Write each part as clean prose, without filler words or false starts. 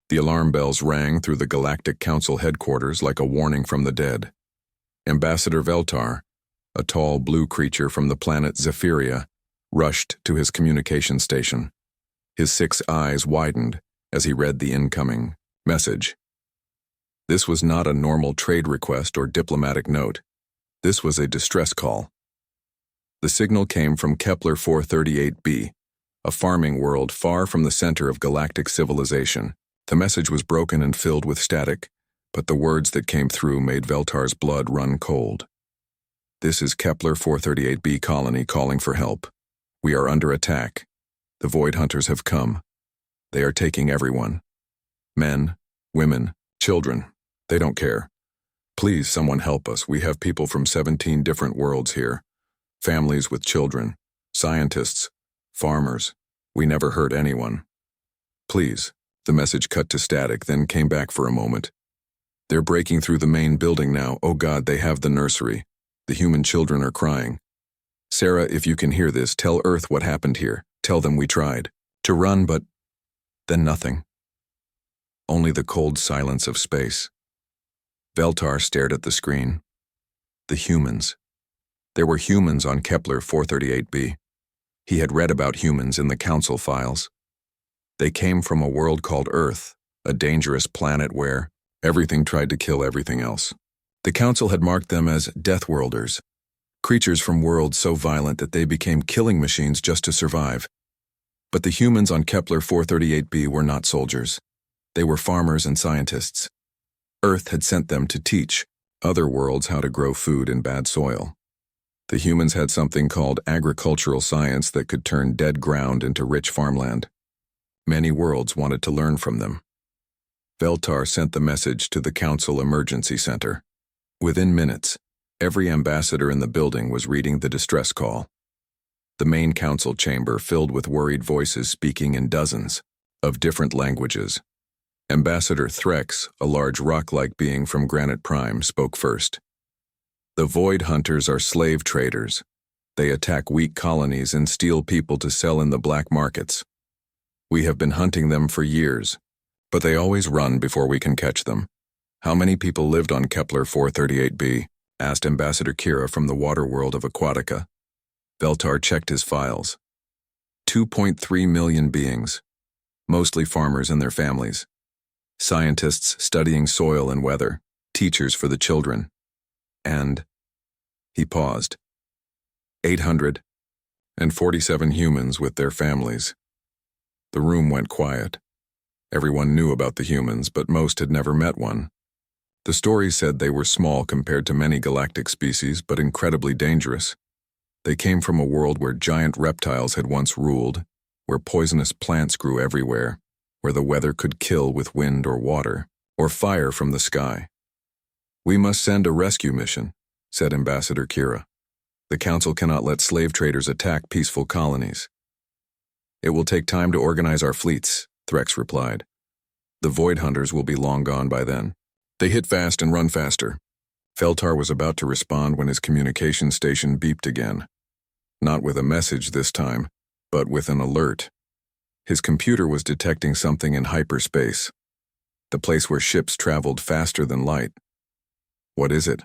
The alarm bells rang through the Galactic Council headquarters like a warning from the dead. Ambassador Veltar, a tall blue creature from the planet Zephyria, rushed to his communication station. His 6 eyes widened as he read the incoming message. This was not a normal trade request or diplomatic note. This was a distress call. The signal came from Kepler 438b, a farming world far from the center of galactic civilization. The message was broken and filled with static, but the words that came through made Veltar's blood run cold. This is Kepler 438b colony calling for help. We are under attack. The Void Hunters have come. They are taking everyone. Men, women, children. They don't care. Please, someone help us. We have people from 17 different worlds here. Families with children, scientists, farmers. We never hurt anyone. Please. The message cut to static, then came back for a moment. They're breaking through the main building now. Oh God, they have the nursery. The human children are crying. Sarah, if you can hear this, tell Earth what happened here. Tell them we tried to run, but then nothing. Only the cold silence of space. Veltar stared at the screen. The humans. There were humans on Kepler 438b. He had read about humans in the Council files. They came from a world called Earth, a dangerous planet where everything tried to kill everything else. The Council had marked them as Deathworlders, creatures from worlds so violent that they became killing machines just to survive. But the humans on Kepler 438b were not soldiers. They were farmers and scientists. Earth had sent them to teach other worlds how to grow food in bad soil. The humans had something called agricultural science that could turn dead ground into rich farmland. Many worlds wanted to learn from them. Veltar sent the message to the Council Emergency Center. Within minutes, every ambassador in the building was reading the distress call. The main council chamber filled with worried voices speaking in dozens of different languages. Ambassador Threx, a large rock-like being from Granite Prime, spoke first. The Void Hunters are slave traders. They attack weak colonies and steal people to sell in the black markets. We have been hunting them for years, but they always run before we can catch them. How many people lived on Kepler 438b? Asked Ambassador Kira from the water world of Aquatica. Veltar checked his files. 2.3 million beings, mostly farmers and their families. Scientists studying soil and weather, teachers for the children. And he paused. 847 humans with their families. The room went quiet. Everyone knew about the humans, but most had never met one. The story said they were small compared to many galactic species, but incredibly dangerous. They came from a world where giant reptiles had once ruled, where poisonous plants grew everywhere, where the weather could kill with wind or water, or fire from the sky. We must send a rescue mission, said Ambassador Kira. The Council cannot let slave traders attack peaceful colonies. It will take time to organize our fleets, Threx replied. The Void Hunters will be long gone by then. They hit fast and run faster. Veltar was about to respond when his communication station beeped again. Not with a message this time, but with an alert. His computer was detecting something in hyperspace, the place where ships traveled faster than light. What is it?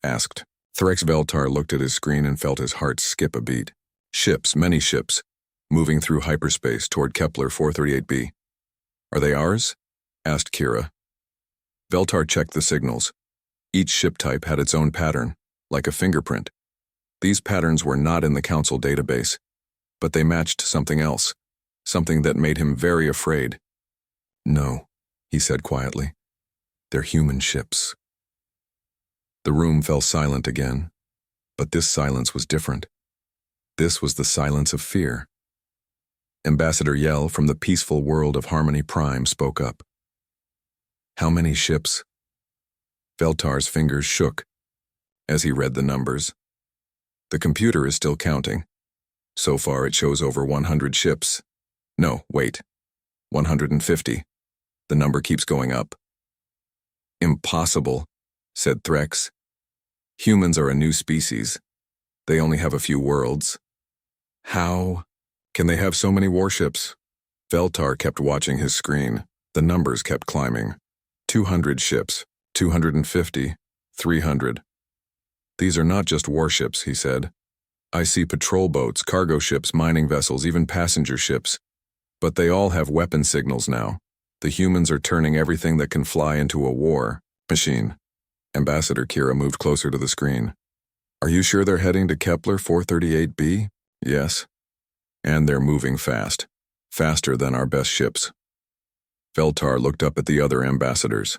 Asked. Threx. Veltar looked at his screen and felt his heart skip a beat. Ships, many ships, moving through hyperspace toward Kepler 438b. Are they ours? Asked Kira. Veltar checked the signals. Each ship type had its own pattern, like a fingerprint. These patterns were not in the Council database, but they matched something else, something that made him very afraid. No, he said quietly. They're human ships. The room fell silent again, but this silence was different. This was the silence of fear. Ambassador Yell from the peaceful world of Harmony Prime spoke up. How many ships? Veltar's fingers shook as he read the numbers. The computer is still counting. So far it shows over 100 ships. No, wait. 150. The number keeps going up. Impossible, said Threx. Humans are a new species. They only have a few worlds. How can they have so many warships? Veltar kept watching his screen. The numbers kept climbing. 200 ships, 250, 300. These are not just warships, he said. I see patrol boats, cargo ships, mining vessels, even passenger ships. But they all have weapon signals now. The humans are turning everything that can fly into a war machine. Ambassador Kira moved closer to the screen. Are you sure they're heading to Kepler 438b? Yes. And they're moving fast. Faster than our best ships. Veltar looked up at the other ambassadors.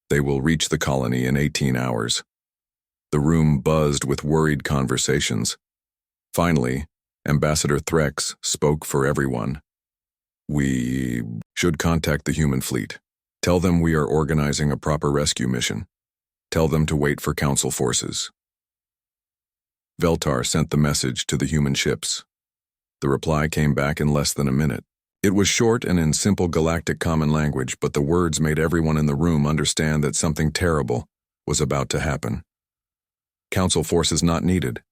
They will reach the colony in 18 hours. The room buzzed with worried conversations. Finally, Ambassador Threx spoke for everyone. We should contact the human fleet. Tell them we are organizing a proper rescue mission. Tell them to wait for Council forces. Veltar sent the message to the human ships. The reply came back in less than a minute. It was short and in simple galactic common language, but the words made everyone in the room understand that something terrible was about to happen. Council forces not needed.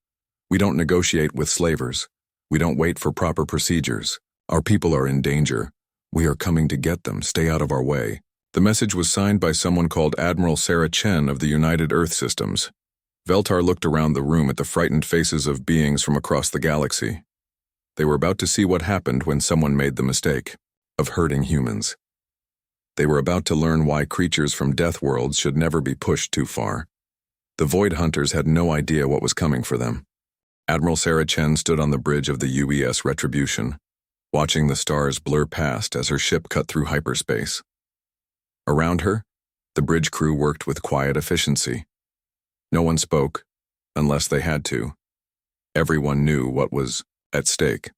We don't negotiate with slavers. We don't wait for proper procedures. Our people are in danger. We are coming to get them. Stay out of our way. The message was signed by someone called Admiral Sarah Chen of the United Earth Systems. Veltar looked around the room at the frightened faces of beings from across the galaxy. They were about to see what happened when someone made the mistake of hurting humans. They were about to learn why creatures from Deathworlds should never be pushed too far. The Void Hunters had no idea what was coming for them. Admiral Sarah Chen stood on the bridge of the UES Retribution, watching the stars blur past as her ship cut through hyperspace. Around her, the bridge crew worked with quiet efficiency. No one spoke, unless they had to. Everyone knew what was at stake.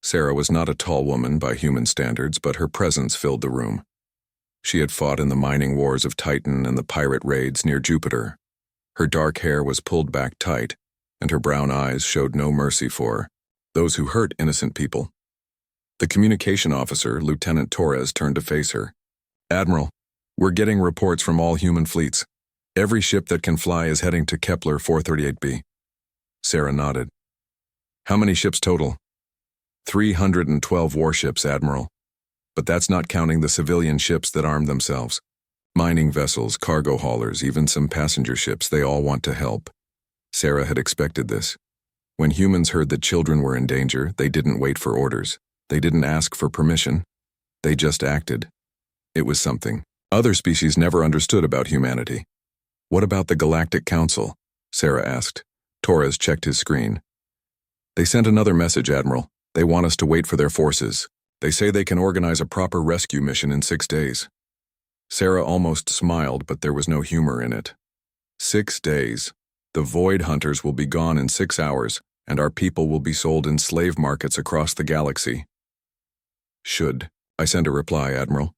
Sarah was not a tall woman by human standards, but her presence filled the room. She had fought in the mining wars of Titan and the pirate raids near Jupiter. Her dark hair was pulled back tight, and her brown eyes showed no mercy for those who hurt innocent people. The communication officer, Lieutenant Torres, turned to face her. Admiral, we're getting reports from all human fleets. Every ship that can fly is heading to Kepler 438b. Sarah nodded. How many ships total? 312 warships, Admiral. But that's not counting the civilian ships that arm themselves. Mining vessels, cargo haulers, even some passenger ships, they all want to help. Sarah had expected this. When humans heard that children were in danger, they didn't wait for orders. They didn't ask for permission. They just acted. It was something other species never understood about humanity. What about the Galactic Council? Sarah asked. Torres checked his screen. They sent another message, Admiral. They want us to wait for their forces. They say they can organize a proper rescue mission in 6 days. Sarah almost smiled, but there was no humor in it. 6 days. The Void Hunters will be gone in 6 hours, and our people will be sold in slave markets across the galaxy. Should I send a reply, Admiral?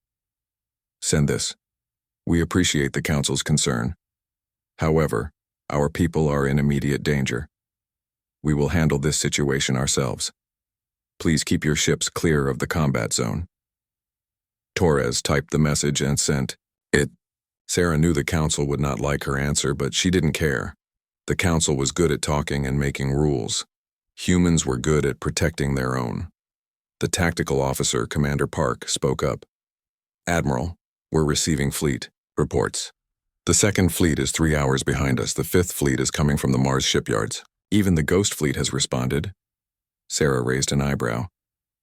Send this. We appreciate the Council's concern. However, our people are in immediate danger. We will handle this situation ourselves. Please keep your ships clear of the combat zone. Torres typed the message and sent it. Sarah knew the Council would not like her answer, but she didn't care. The Council was good at talking and making rules. Humans were good at protecting their own. The tactical officer, Commander Park, spoke up. Admiral, we're receiving fleet reports. The second fleet is 3 hours behind us. The fifth fleet is coming from the Mars shipyards. Even the Ghost Fleet has responded. Sarah raised an eyebrow.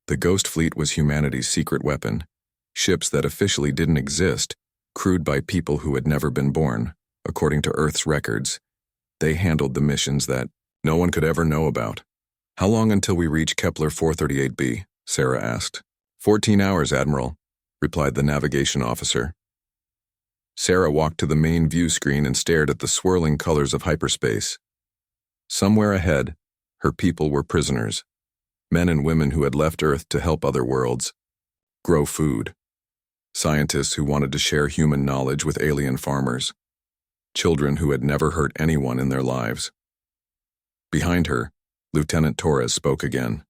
The Ghost Fleet was humanity's secret weapon. Ships that officially didn't exist, crewed by people who had never been born, according to Earth's records. They handled the missions that no one could ever know about. How long until we reach Kepler 438b? Sarah asked. 14 hours, Admiral, replied the navigation officer. Sarah walked to the main view screen and stared at the swirling colors of hyperspace. Somewhere ahead, her people were prisoners, men and women who had left Earth to help other worlds, grow food, scientists who wanted to share human knowledge with alien farmers, children who had never hurt anyone in their lives. Behind her, Lieutenant Torres spoke again.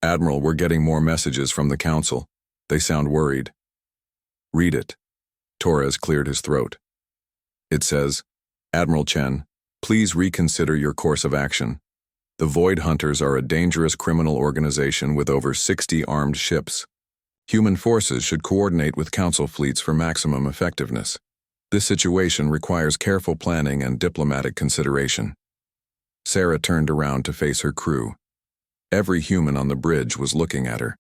Admiral, we're getting more messages from the Council. They sound worried. Read it. Torres cleared his throat. It says, Admiral Chen, please reconsider your course of action. The Void Hunters are a dangerous criminal organization with over 60 armed ships. Human forces should coordinate with Council fleets for maximum effectiveness. This situation requires careful planning and diplomatic consideration. Sarah turned around to face her crew. Every human on the bridge was looking at her.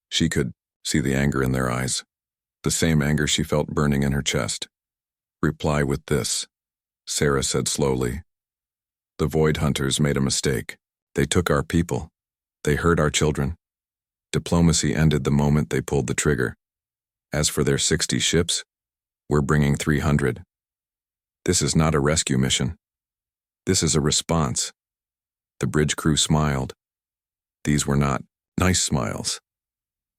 She could see the anger in their eyes, the same anger she felt burning in her chest. "Reply with this," Sarah said slowly. "The Void Hunters made a mistake. They took our people. They hurt our children. Diplomacy ended the moment they pulled the trigger. As for their 60 ships, we're bringing 300. This is not a rescue mission. This is a response." The bridge crew smiled. These were not nice smiles.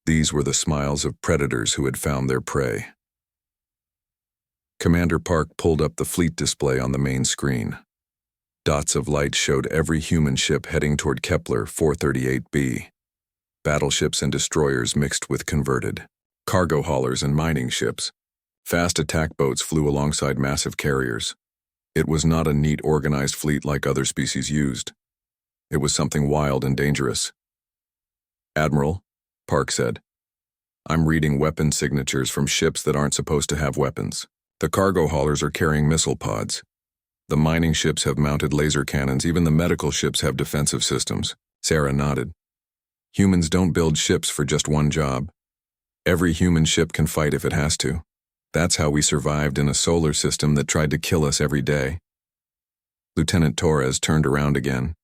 These were the smiles of predators who had found their prey. Commander Park pulled up the fleet display on the main screen. Dots of light showed every human ship heading toward Kepler 438b. Battleships and destroyers mixed with converted. Cargo haulers and mining ships. Fast attack boats flew alongside massive carriers. It was not a neat, organized fleet like other species used. It was something wild and dangerous. "Admiral," Park said, "I'm reading weapon signatures from ships that aren't supposed to have weapons. The cargo haulers are carrying missile pods. The mining ships have mounted laser cannons. Even the medical ships have defensive systems." Sarah nodded. "Humans don't build ships for just one job. Every human ship can fight if it has to. That's how we survived in a solar system that tried to kill us every day." Lieutenant Torres turned around again.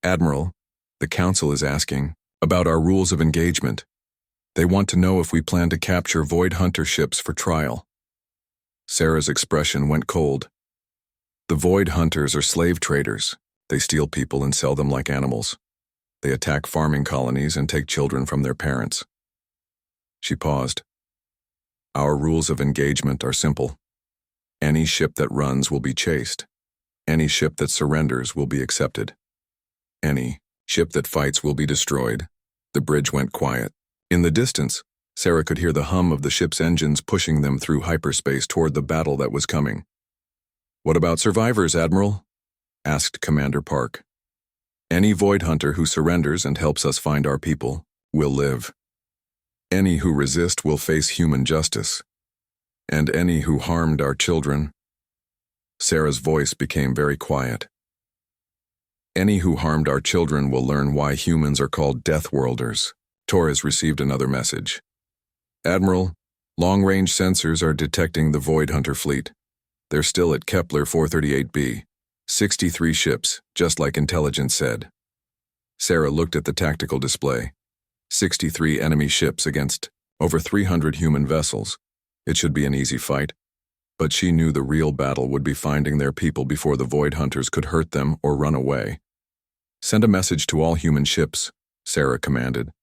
"Admiral, the Council is asking about our rules of engagement. They want to know if we plan to capture Void Hunter ships for trial." Sarah's expression went cold. "The Void Hunters are slave traders. They steal people and sell them like animals. They attack farming colonies and take children from their parents." She paused. "Our rules of engagement are simple. Any ship that runs will be chased. Any ship that surrenders will be accepted. Any ship that fights will be destroyed." The bridge went quiet. In the distance, Sarah could hear the hum of the ship's engines pushing them through hyperspace toward the battle that was coming. "What about survivors, Admiral?" asked Commander Park. "Any Void Hunter who surrenders and helps us find our people will live. Any who resist will face human justice. And any who harmed our children—" Sarah's voice became very quiet. "Any who harmed our children will learn why humans are called Deathworlders." Torres received another message. "Admiral, long-range sensors are detecting the Void Hunter fleet. They're still at Kepler 438b. 63 ships, just like intelligence said." Sarah looked at the tactical display. 63 enemy ships against over 300 human vessels. It should be an easy fight. But she knew the real battle would be finding their people before the Void Hunters could hurt them or run away. "Send a message to all human ships," Sarah commanded.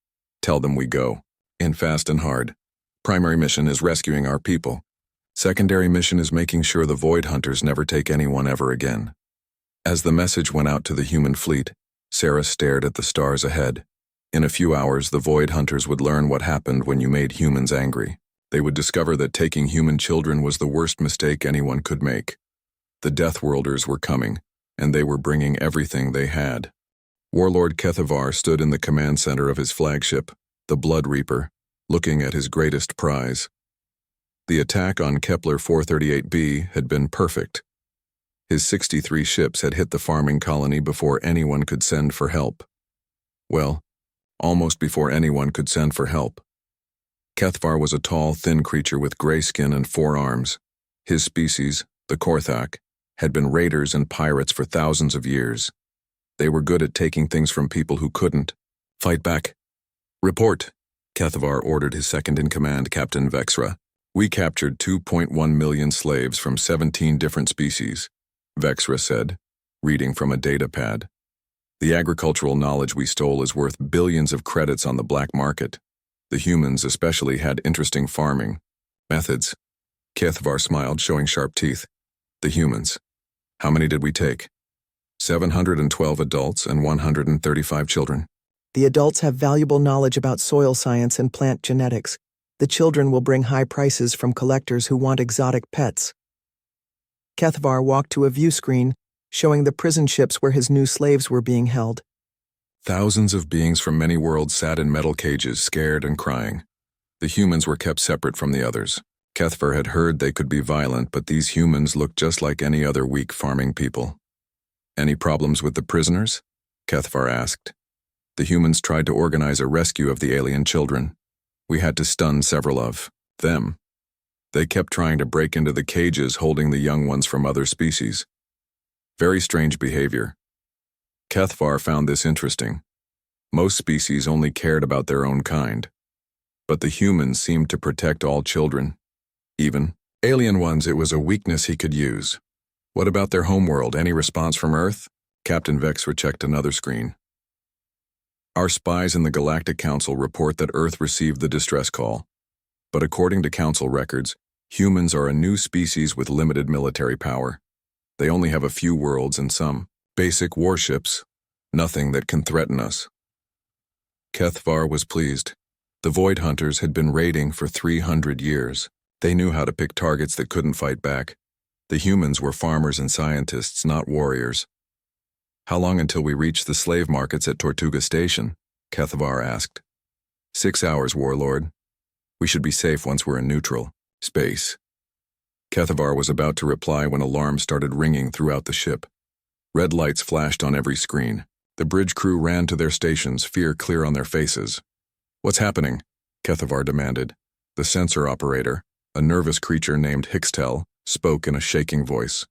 "Tell them we go. In fast and hard. Primary mission is rescuing our people. Secondary mission is making sure the Void Hunters never take anyone ever again." As the message went out to the human fleet, Sarah stared at the stars ahead. In a few hours, the Void Hunters would learn what happened when you made humans angry. They would discover that taking human children was the worst mistake anyone could make. The Deathworlders were coming, and they were bringing everything they had. Warlord Kethavar stood in the command center of his flagship, the Blood Reaper, looking at his greatest prize. The attack on Kepler 438b had been perfect. His 63 ships had hit the farming colony before anyone could send for help. Well, almost before anyone could send for help. Kethvar was a tall, thin creature with gray skin and 4 arms. His species, the Korthak, had been raiders and pirates for thousands of years. They were good at taking things from people who couldn't. "Fight back. Report," Kethvar ordered his second-in-command, Captain Vexra. "We captured 2.1 million slaves from 17 different species," Vexra said, reading from a data pad. "The agricultural knowledge we stole is worth billions of credits on the black market. The humans especially had interesting farming methods." Kethvar smiled, showing sharp teeth. "The humans. How many did we take?" 712 adults and 135 children. The adults have valuable knowledge about soil science and plant genetics. The children will bring high prices from collectors who want exotic pets." Kethvar walked to a view screen, showing the prison ships where his new slaves were being held. Thousands of beings from many worlds sat in metal cages, scared and crying. The humans were kept separate from the others. Kethvar had heard they could be violent, but these humans looked just like any other weak farming people. Any problems with the prisoners? Kethvar asked. The humans tried to organize a rescue of the alien children. We had to stun several of them. They kept trying to break into the cages holding the young ones from other species. Very strange behavior. Kethvar found this interesting. Most species only cared about their own kind. But the humans seemed to protect all children. Even alien ones, it was a weakness he could use. What about their homeworld? Any response from Earth? Captain Vexra checked another screen. Our spies in the Galactic Council report that Earth received the distress call. But according to Council records, humans are a new species with limited military power. They only have a few worlds and some basic warships, nothing that can threaten us. Kethvar was pleased. The Void Hunters had been raiding for 300 years. They knew how to pick targets that couldn't fight back. The humans were farmers and scientists, not warriors. How long until we reach the slave markets at Tortuga Station? Kethvar asked. 6 hours, Warlord. We should be safe once we're in neutral space. Kethvar was about to reply when alarms started ringing throughout the ship. Red lights flashed on every screen. The bridge crew ran to their stations, fear clear on their faces. What's happening? Kethvar demanded. The sensor operator, a nervous creature named Hixtel, spoke in a shaking voice.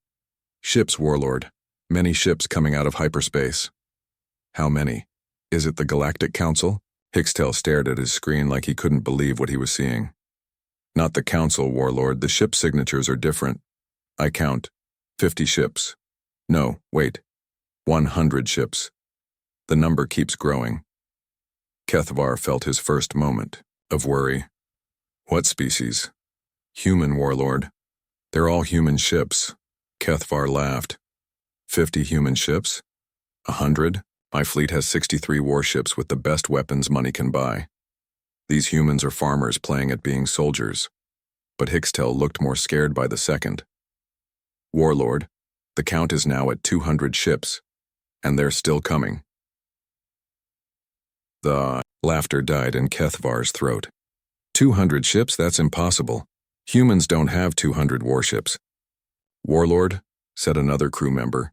Ships, Warlord. Many ships coming out of hyperspace. How many? Is it the Galactic Council? Hixtel stared at his screen like he couldn't believe what he was seeing. Not the Council, Warlord. The ship signatures are different. I count 50 ships. No, wait. 100 ships. The number keeps growing. Kethvar felt his first moment of worry. What species? Human, Warlord. They're all human ships. Kethvar laughed. 50 human ships? 100? My fleet has 63 warships with the best weapons money can buy. These humans are farmers playing at being soldiers. But Hixtel looked more scared by the second. Warlord, the count is now at 200 ships, and they're still coming. The laughter died in Kethvar's throat. 200 ships? That's impossible. Humans don't have 200 warships. Warlord, said another crew member,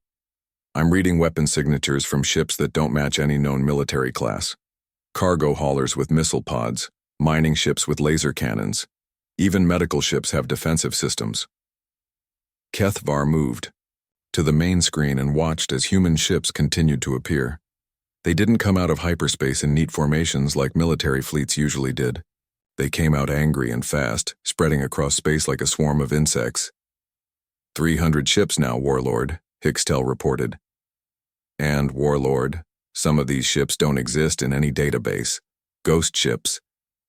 I'm reading weapon signatures from ships that don't match any known military class. Cargo haulers with missile pods, mining ships with laser cannons. Even medical ships have defensive systems. Kethvar moved to the main screen and watched as human ships continued to appear. They didn't come out of hyperspace in neat formations like military fleets usually did. They came out angry and fast, spreading across space like a swarm of insects. 300 ships now, Warlord, Hixtel reported. And, Warlord, some of these ships don't exist in any database. Ghost ships.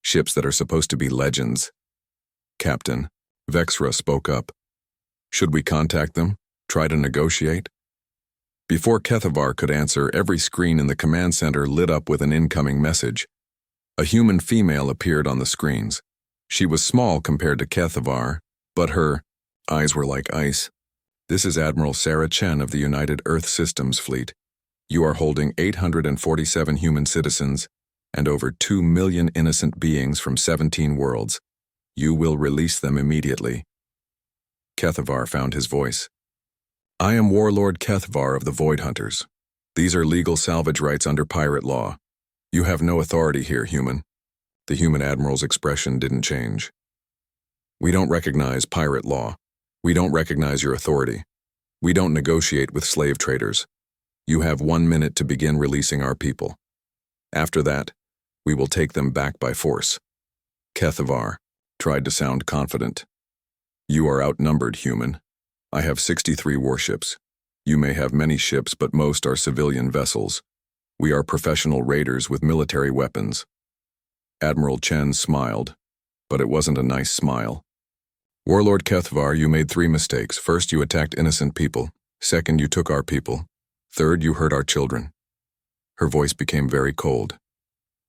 Ships that are supposed to be legends. Captain, Vexra spoke up. Should we contact them? Try to negotiate? Before Kethvar could answer, every screen in the command center lit up with an incoming message. A human female appeared on the screens. She was small compared to Kethvar, but her eyes were like ice. This is Admiral Sarah Chen of the United Earth Systems Fleet. You are holding 847 human citizens and over 2 million innocent beings from 17 worlds. You will release them immediately. Kethvar found his voice. I am Warlord Kethvar of the Void Hunters. These are legal salvage rights under pirate law. You have no authority here, human. The human admiral's expression didn't change. We don't recognize pirate law. We don't recognize your authority. We don't negotiate with slave traders. You have 1 minute to begin releasing our people. After that, we will take them back by force. Kethvar tried to sound confident. You are outnumbered, human. I have 63 warships. You may have many ships, but most are civilian vessels. We are professional raiders with military weapons. Admiral Chen smiled, but it wasn't a nice smile. Warlord Kethvar, you made 3 mistakes. First, you attacked innocent people. Second, you took our people. Third, you hurt our children. Her voice became very cold.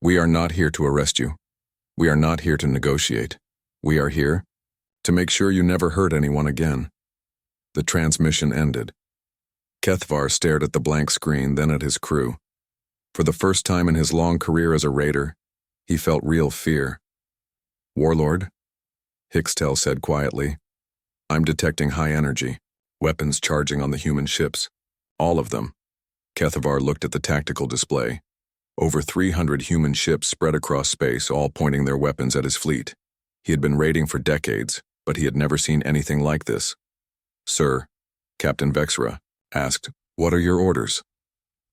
We are not here to arrest you. We are not here to negotiate. We are here to make sure you never hurt anyone again. The transmission ended. Kethvar stared at the blank screen, then at his crew. For the first time in his long career as a raider, he felt real fear. Warlord? Hixtel said quietly. I'm detecting high energy, weapons charging on the human ships. All of them. Kethavar looked at the tactical display. Over 300 human ships spread across space, all pointing their weapons at his fleet. He had been raiding for decades, but he had never seen anything like this. Sir, Captain Vexra asked, what are your orders?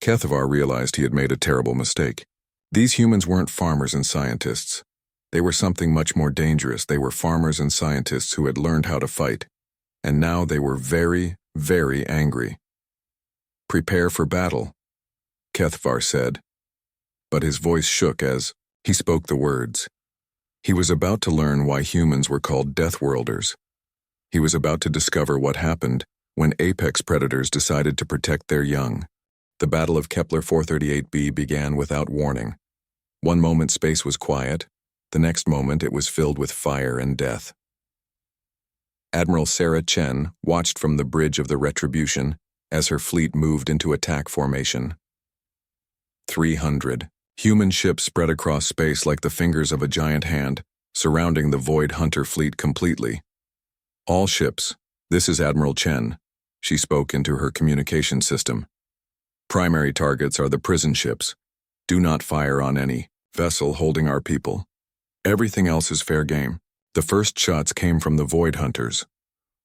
Kethavar realized he had made a terrible mistake. These humans weren't farmers and scientists. They were something much more dangerous. They were farmers and scientists who had learned how to fight. And now they were very, very angry. Prepare for battle, Kethavar said. But his voice shook as he spoke the words. He was about to learn why humans were called Deathworlders. He was about to discover what happened when apex predators decided to protect their young. The Battle of Kepler 438b began without warning. One moment space was quiet, the next moment it was filled with fire and death. Admiral Sarah Chen watched from the bridge of the Retribution as her fleet moved into attack formation. 300 human ships spread across space like the fingers of a giant hand, surrounding the Void Hunter fleet completely. All ships, this is Admiral Chen, she spoke into her communication system. Primary targets are the prison ships. Do not fire on any vessel holding our people. Everything else is fair game. The first shots came from the Void Hunters.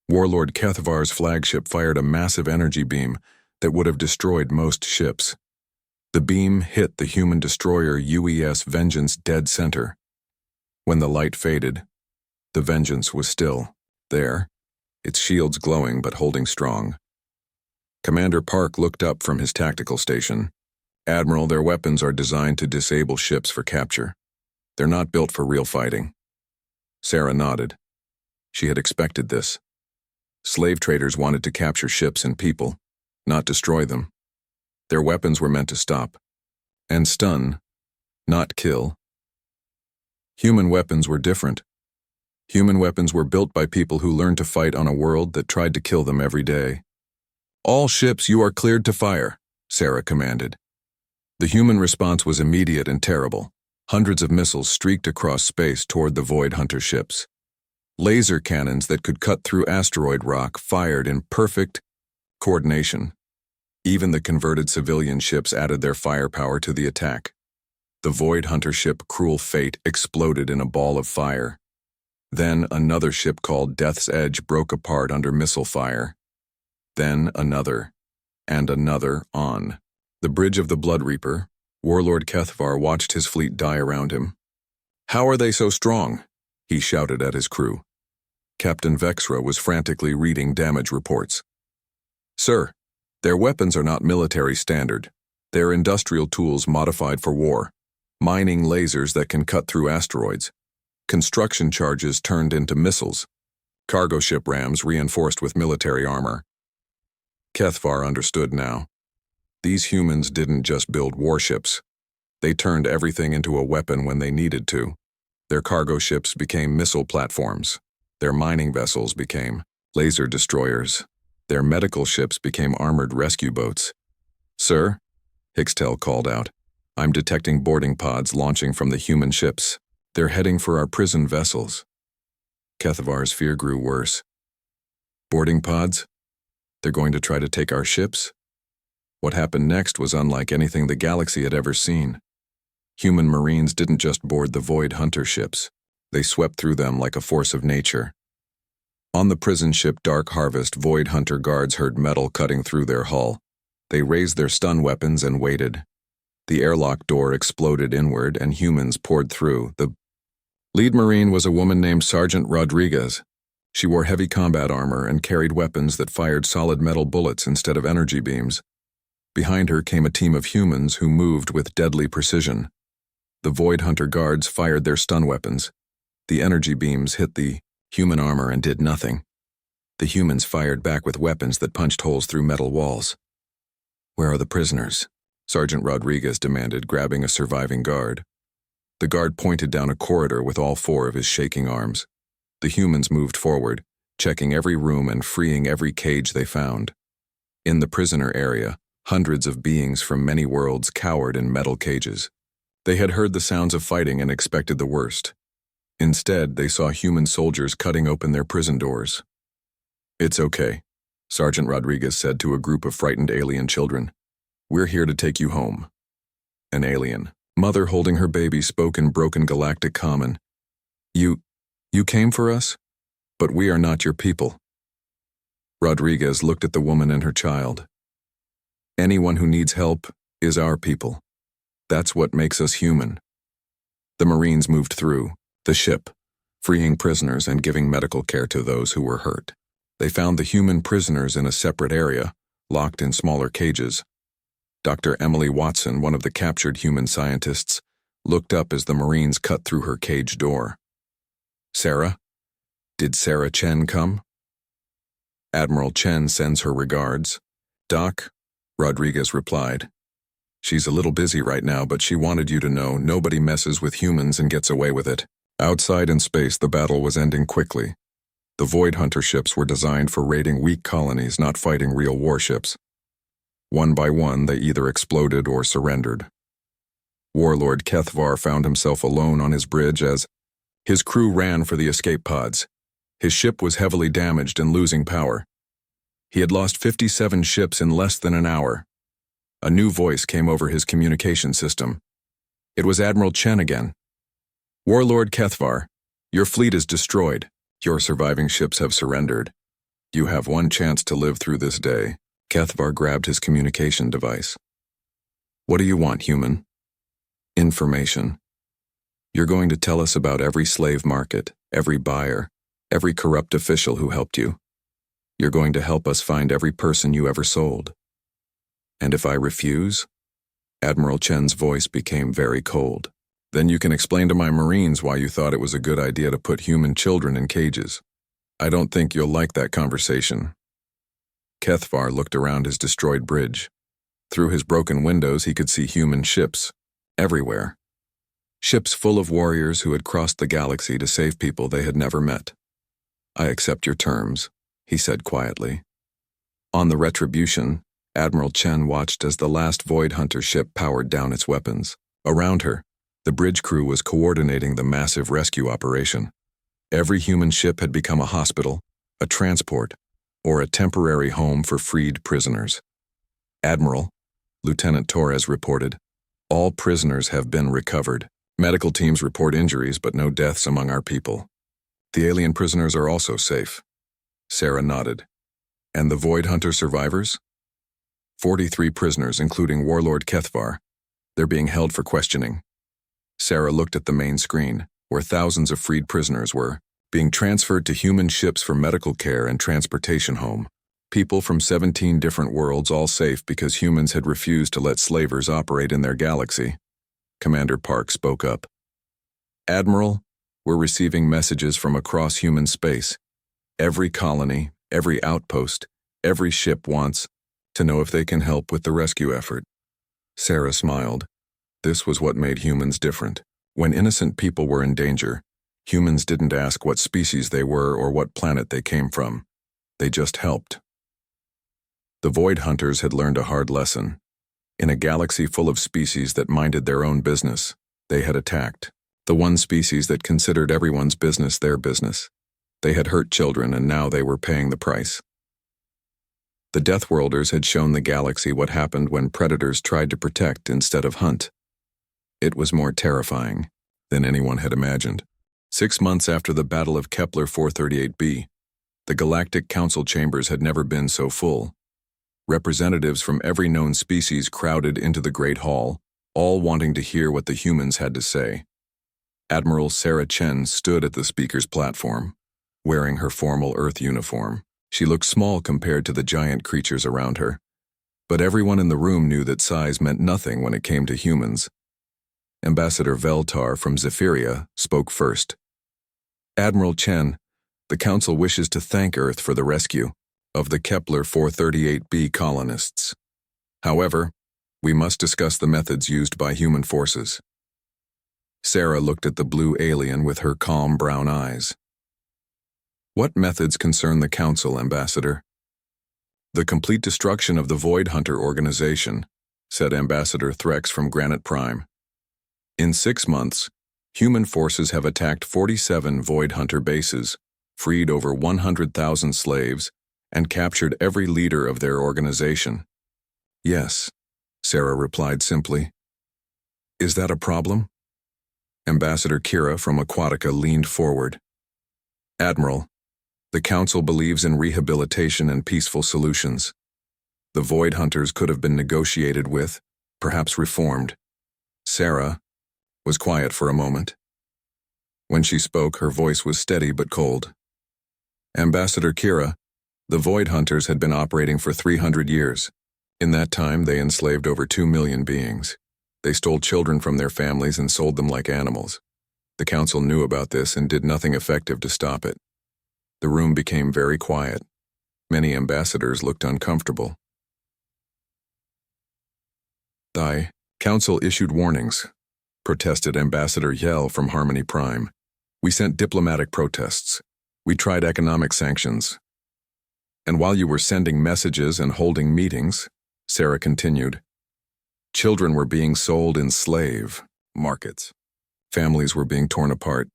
Warlord Kethavar's flagship fired a massive energy beam that would have destroyed most ships. The beam hit the human destroyer UES Vengeance dead center. When the light faded, the Vengeance was still there, its shields glowing but holding strong. Commander Park looked up from his tactical station. Admiral, their weapons are designed to disable ships for capture. They're not built for real fighting. Sarah nodded. She had expected this. Slave traders wanted to capture ships and people, not destroy them. Their weapons were meant to stop and stun, not kill. Human weapons were different. Human weapons were built by people who learned to fight on a world that tried to kill them every day. All ships, you are cleared to fire, Sarah commanded. The human response was immediate and terrible. Hundreds of missiles streaked across space toward the Void Hunter ships. Laser cannons that could cut through asteroid rock fired in perfect coordination. Even the converted civilian ships added their firepower to the attack. The Void Hunter ship Cruel Fate exploded in a ball of fire. Then another ship called Death's Edge broke apart under missile fire. Then another, and another on. The bridge of the Blood Reaper, Warlord Kethavar watched his fleet die around him. How are they so strong? He shouted at his crew. Captain Vexra was frantically reading damage reports. Sir, their weapons are not military standard. They're industrial tools modified for war. Mining lasers that can cut through asteroids. Construction charges turned into missiles. Cargo ship rams reinforced with military armor. Kethavar understood now. These humans didn't just build warships. They turned everything into a weapon when they needed to. Their cargo ships became missile platforms. Their mining vessels became laser destroyers. Their medical ships became armored rescue boats. Sir, Hixtel called out, I'm detecting boarding pods launching from the human ships. They're heading for our prison vessels. Kethavar's fear grew worse. Boarding pods? They're going to try to take our ships? What happened next was unlike anything the galaxy had ever seen. Human Marines didn't just board the Void Hunter ships. They swept through them like a force of nature. On the prison ship Dark Harvest, Void Hunter guards heard metal cutting through their hull. They raised their stun weapons and waited. The airlock door exploded inward and humans poured through. The lead Marine was a woman named Sergeant Rodriguez. She wore heavy combat armor and carried weapons that fired solid metal bullets instead of energy beams. Behind her came a team of humans who moved with deadly precision. The Void Hunter guards fired their stun weapons. The energy beams hit the human armor and did nothing. The humans fired back with weapons that punched holes through metal walls. Where are the prisoners? Sergeant Rodriguez demanded, grabbing a surviving guard. The guard pointed down a corridor with all four of his shaking arms. The humans moved forward, checking every room and freeing every cage they found. In the prisoner area, hundreds of beings from many worlds cowered in metal cages. They had heard the sounds of fighting and expected the worst. Instead, they saw human soldiers cutting open their prison doors. "It's okay," Sergeant Rodriguez said to a group of frightened alien children. "We're here to take you home." An alien mother holding her baby spoke in broken galactic common. You came for us? But we are not your people." Rodriguez looked at the woman and her child. "Anyone who needs help is our people. That's what makes us human." The Marines moved through the ship, freeing prisoners and giving medical care to those who were hurt. They found the human prisoners in a separate area, locked in smaller cages. Dr. Emily Watson, one of the captured human scientists, looked up as the Marines cut through her cage door. "Sarah? Did Sarah Chen come?" "Admiral Chen sends her regards." "Doc," Rodriguez replied. "She's a little busy right now, but she wanted you to know nobody messes with humans and gets away with it." Outside in space, the battle was ending quickly. The Void Hunter ships were designed for raiding weak colonies, not fighting real warships. One by one, they either exploded or surrendered. Warlord Kethvar found himself alone on his bridge as his crew ran for the escape pods. His ship was heavily damaged and losing power. He had lost 57 ships in less than an hour. A new voice came over his communication system. It was Admiral Chen again. "Warlord Kethvar, your fleet is destroyed. Your surviving ships have surrendered. You have one chance to live through this day." Kethvar grabbed his communication device. "What do you want, human?" "Information. You're going to tell us about every slave market, every buyer, every corrupt official who helped you. You're going to help us find every person you ever sold." "And if I refuse?" Admiral Chen's voice became very cold. "Then you can explain to my Marines why you thought it was a good idea to put human children in cages. I don't think you'll like that conversation." Kethvar looked around his destroyed bridge. Through his broken windows, he could see human ships everywhere. Ships full of warriors who had crossed the galaxy to save people they had never met. "I accept your terms," he said quietly. On the Retribution, Admiral Chen watched as the last Void Hunter ship powered down its weapons. Around her, the bridge crew was coordinating the massive rescue operation. Every human ship had become a hospital, a transport, or a temporary home for freed prisoners. "Admiral," Lieutenant Torres reported, "all prisoners have been recovered. Medical teams report injuries, but no deaths among our people. The alien prisoners are also safe." Sarah nodded. "And the Void Hunter survivors?" 43 prisoners, including Warlord Kethvar. They're being held for questioning." Sarah looked at the main screen, where thousands of freed prisoners were being transferred to human ships for medical care and transportation home. People from 17 different worlds, all safe because humans had refused to let slavers operate in their galaxy. Commander Park spoke up. "Admiral, we're receiving messages from across human space. Every colony, every outpost, every ship wants to know if they can help with the rescue effort." Sarah smiled. This was what made humans different. When innocent people were in danger, humans didn't ask what species they were or what planet they came from. They just helped. The Void Hunters had learned a hard lesson. In a galaxy full of species that minded their own business, they had attacked the one species that considered everyone's business their business. They had hurt children, and now they were paying the price. The Deathworlders had shown the galaxy what happened when predators tried to protect instead of hunt. It was more terrifying than anyone had imagined. 6 months after the Battle of Kepler 438b, the Galactic Council chambers had never been so full. Representatives from every known species crowded into the Great Hall, all wanting to hear what the humans had to say. Admiral Sarah Chen stood at the speaker's platform, wearing her formal Earth uniform. She looked small compared to the giant creatures around her, but everyone in the room knew that size meant nothing when it came to humans. Ambassador Veltar from Zephyria spoke first. "Admiral Chen, the Council wishes to thank Earth for the rescue of the Kepler 438b colonists. However, we must discuss the methods used by human forces." Sarah looked at the blue alien with her calm brown eyes. "What methods concern the Council, Ambassador?" "The complete destruction of the Void Hunter organization," said Ambassador Threx from Granite Prime. "In 6 months, Human forces have attacked 47 Void Hunter bases, freed over 100,000 slaves, and captured every leader of their organization. Yes, Sarah replied simply. Is that a problem? Ambassador Kira from Aquatica leaned forward. Admiral, the Council believes in rehabilitation and peaceful solutions. The Void Hunters could have been negotiated with, perhaps reformed. Sarah was quiet for a moment. When she spoke, her voice was steady but cold. Ambassador Kira, the Void Hunters had been operating for 300 years. In that time, they enslaved over 2 million beings. They stole children from their families and sold them like animals. The Council knew about this and did nothing effective to stop it. The room became very quiet. Many ambassadors looked uncomfortable. The Council issued warnings, protested Ambassador Yell from Harmony Prime. We sent diplomatic protests. We tried economic sanctions. And while you were sending messages and holding meetings, Sarah continued, children were being sold in slave markets. Families were being torn apart.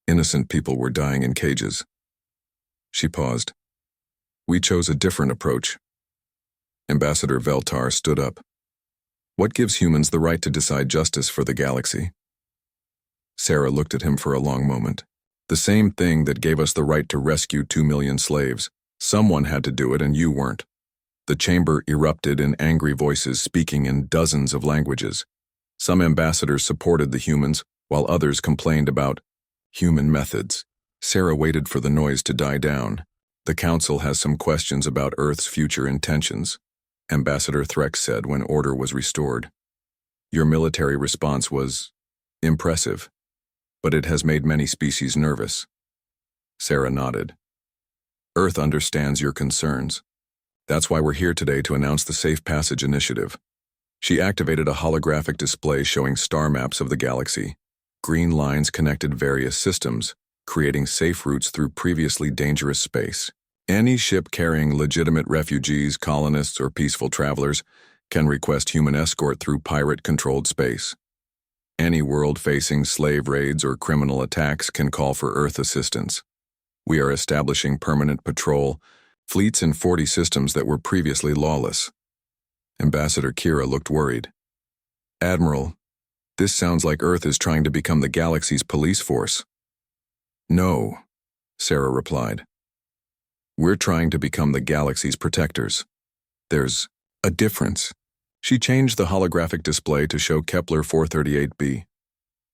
Innocent people were dying in cages. She paused. We chose a different approach. Ambassador Veltar stood up. What gives humans the right to decide justice for the galaxy? Sarah looked at him for a long moment. The same thing that gave us the right to rescue 2 million slaves. Someone had to do it and you weren't. The chamber erupted in angry voices speaking in dozens of languages. Some ambassadors supported the humans, while others complained about human methods. Sarah waited for the noise to die down. The Council has some questions about Earth's future intentions, Ambassador Threx said when order was restored. Your military response was impressive, but it has made many species nervous. Sarah nodded. Earth understands your concerns. That's why we're here today to announce the Safe Passage Initiative. She activated a holographic display showing star maps of the galaxy. Green lines connected various systems, creating safe routes through previously dangerous space. Any ship carrying legitimate refugees, colonists, or peaceful travelers can request human escort through pirate-controlled space. Any world facing slave raids or criminal attacks can call for Earth assistance. We are establishing permanent patrol fleets in 40 systems that were previously lawless. Ambassador Kira looked worried. Admiral, this sounds like Earth is trying to become the galaxy's police force. No, Sarah replied. We're trying to become the galaxy's protectors. There's a difference. She changed the holographic display to show Kepler 438b.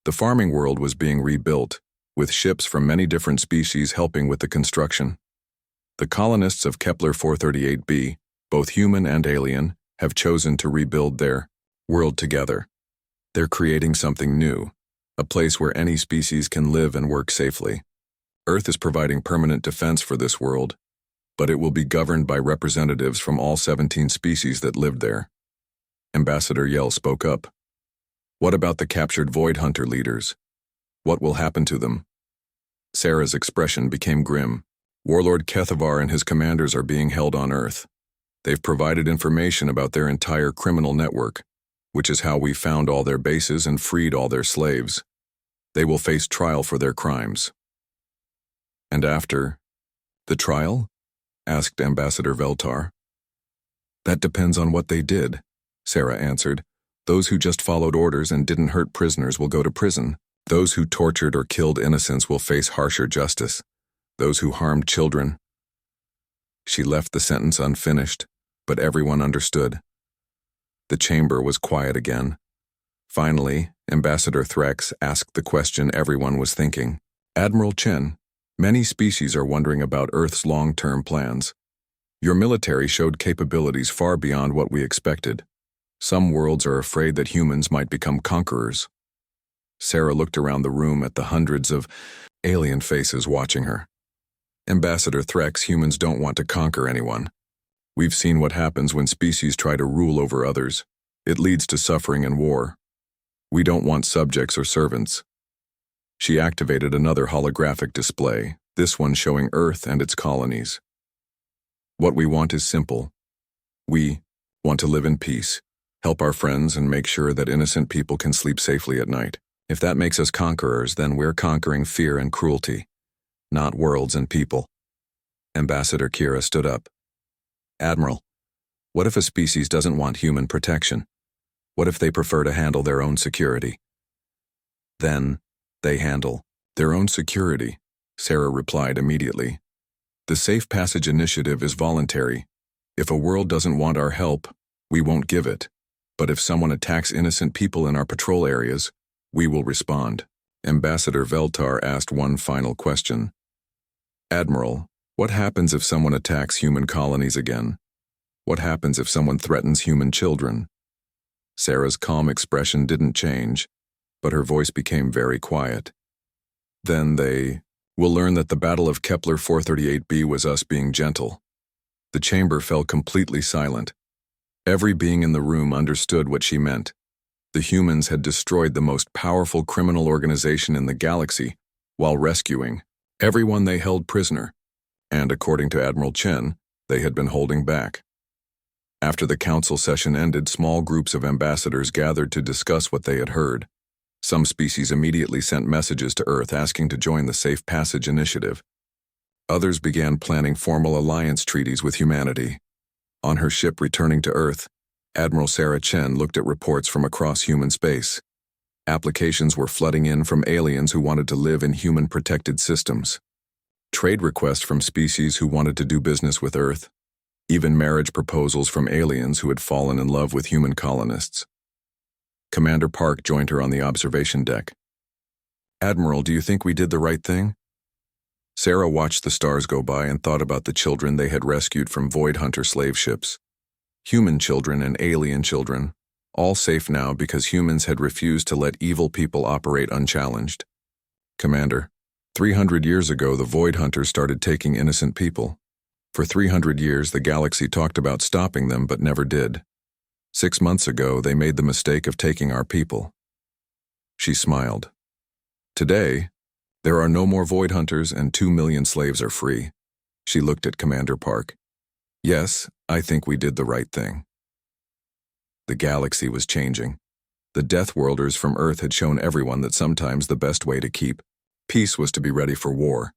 The farming world was being rebuilt, with ships from many different species helping with the construction. The colonists of Kepler 438b, both human and alien, have chosen to rebuild their world together. They're creating something new, a place where any species can live and work safely. Earth is providing permanent defense for this world, but it will be governed by representatives from all 17 species that lived there. Ambassador Yell spoke up. What about the captured Void Hunter leaders? What will happen to them? Sarah's expression became grim. Warlord Kethavar and his commanders are being held on Earth. They've provided information about their entire criminal network, which is how we found all their bases and freed all their slaves. They will face trial for their crimes. And after the trial? Asked Ambassador Veltar. That depends on what they did, Sarah answered. Those who just followed orders and didn't hurt prisoners will go to prison. Those who tortured or killed innocents will face harsher justice. Those who harmed children. She left the sentence unfinished, but everyone understood. The chamber was quiet again. Finally, Ambassador Threx asked the question everyone was thinking. Admiral Chen, many species are wondering about Earth's long-term plans. Your military showed capabilities far beyond what we expected. Some worlds are afraid that humans might become conquerors. Sarah looked around the room at the hundreds of alien faces watching her. Ambassador Threx, humans don't want to conquer anyone. We've seen what happens when species try to rule over others. It leads to suffering and war. We don't want subjects or servants. She activated another holographic display, this one showing Earth and its colonies. What we want is simple. We want to live in peace, help our friends, and make sure that innocent people can sleep safely at night. If that makes us conquerors, then we're conquering fear and cruelty, not worlds and people. Ambassador Kira stood up. Admiral, what if a species doesn't want human protection? What if they prefer to handle their own security? Then, they handle their own security, Sarah replied immediately. The Safe Passage Initiative is voluntary. If a world doesn't want our help, we won't give it. But if someone attacks innocent people in our patrol areas, we will respond. Ambassador Veltar asked one final question. Admiral, what happens if someone attacks human colonies again? What happens if someone threatens human children? Sarah's calm expression didn't change, but her voice became very quiet. Then they will learn that the Battle of Kepler 438b was us being gentle. The chamber fell completely silent. Every being in the room understood what she meant. The humans had destroyed the most powerful criminal organization in the galaxy while rescuing everyone they held prisoner, and according to Admiral Chen, they had been holding back. After the council session ended, small groups of ambassadors gathered to discuss what they had heard. Some species immediately sent messages to Earth asking to join the Safe Passage Initiative. Others began planning formal alliance treaties with humanity. On her ship returning to Earth, Admiral Sarah Chen looked at reports from across human space. Applications were flooding in from aliens who wanted to live in human-protected systems. Trade requests from species who wanted to do business with Earth. Even marriage proposals from aliens who had fallen in love with human colonists. Commander Park joined her on the observation deck. Admiral, do you think we did the right thing? Sarah watched the stars go by and thought about the children they had rescued from Void Hunter slave ships. Human children and alien children, all safe now because humans had refused to let evil people operate unchallenged. Commander, 300 years ago the Void Hunters started taking innocent people. For 300 years the galaxy talked about stopping them but never did. 6 months ago they made the mistake of taking our people. She smiled. Today, there are no more Void Hunters and 2 million slaves are free. She looked at Commander Park. Yes, I think we did the right thing. The galaxy was changing. The Deathworlders from Earth had shown everyone that sometimes the best way to keep peace was to be ready for war.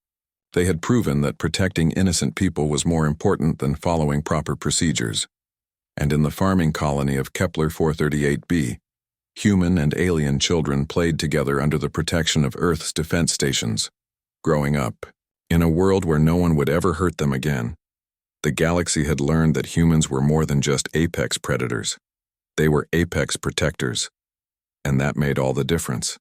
They had proven that protecting innocent people was more important than following proper procedures. And in the farming colony of Kepler 438b, human and alien children played together under the protection of Earth's defense stations, growing up in a world where no one would ever hurt them again. The galaxy had learned that humans were more than just apex predators. They were apex protectors, and that made all the difference.